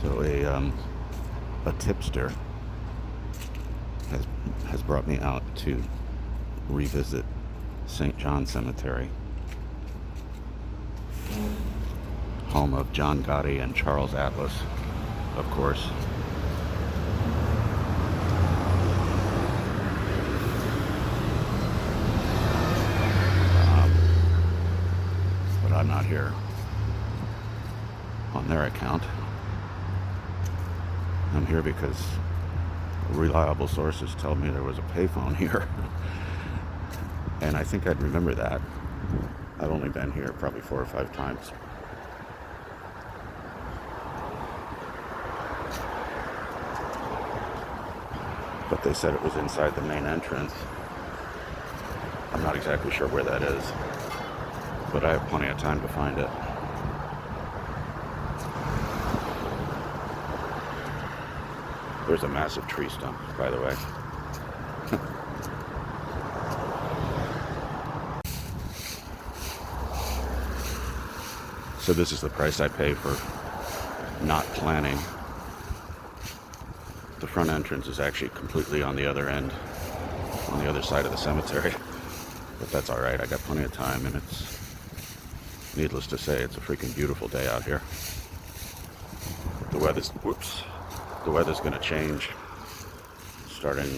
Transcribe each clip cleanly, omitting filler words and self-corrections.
So a tipster has brought me out to revisit St. John Cemetery, home of John Gotti and Charles Atlas, of course. But I'm not here on their account. I'm here because reliable sources tell me there was a payphone here. And I think I'd remember that. I've only been here probably 4 or 5 times. But they said it was inside the main entrance. I'm not exactly sure where that is, but I have plenty of time to find it. There's a massive tree stump, by the way. So this is the price I pay for not planning. The front entrance is actually completely on the other end, on the other side of the cemetery. But that's all right. I got plenty of time, and it's, needless to say, it's a freaking beautiful day out here. The weather's going to change starting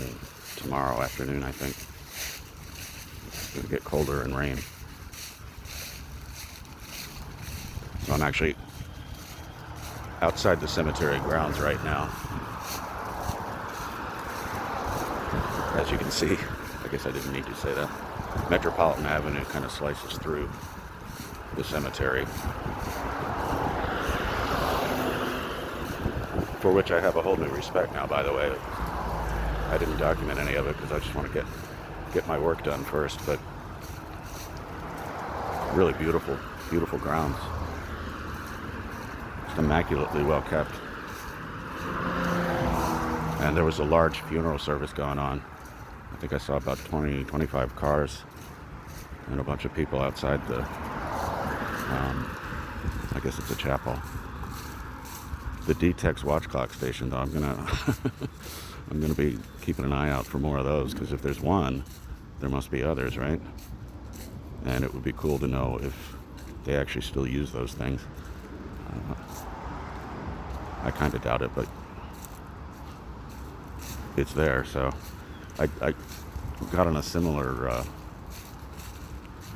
tomorrow afternoon, I think. It's going to get colder and rain. So I'm actually outside the cemetery grounds right now. As you can see, I guess I didn't need to say that. Metropolitan Avenue kind of slices through the cemetery, for which I have a whole new respect now, by the way. I didn't document any of it because I just want to get my work done first, but really beautiful, beautiful grounds. Just immaculately well kept. And there was a large funeral service going on. I think I saw about 20, 25 cars and a bunch of people outside the, I guess it's a chapel. The D-Tex watch clock station, though, I'm gonna be keeping an eye out for more of those, because if there's one, there must be others, right? And it would be cool to know if they actually still use those things. I kind of doubt it, but it's there. So I got on a similar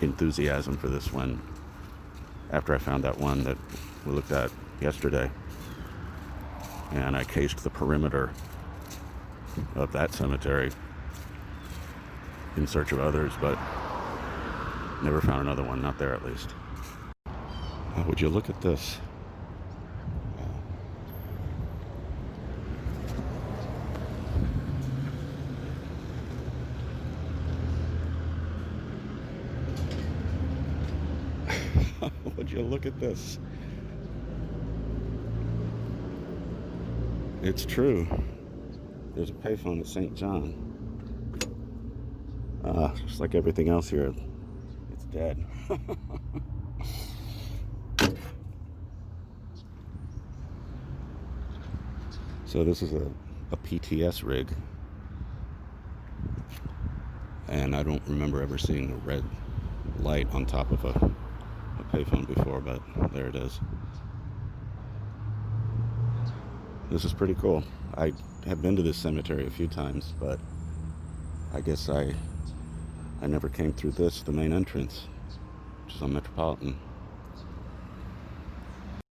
enthusiasm for this one after I found that one that we looked at yesterday, and I cased the perimeter of that cemetery in search of others, but never found another one, not there at least. Would you look at this? Would you look at this? It's true. There's a payphone at St. John. Just like everything else here, it's dead. So this is a PTS rig. And I don't remember ever seeing a red light on top of a payphone before, but there it is. This is pretty cool. I have been to this cemetery a few times, but I guess I never came through the main entrance, which is on Metropolitan.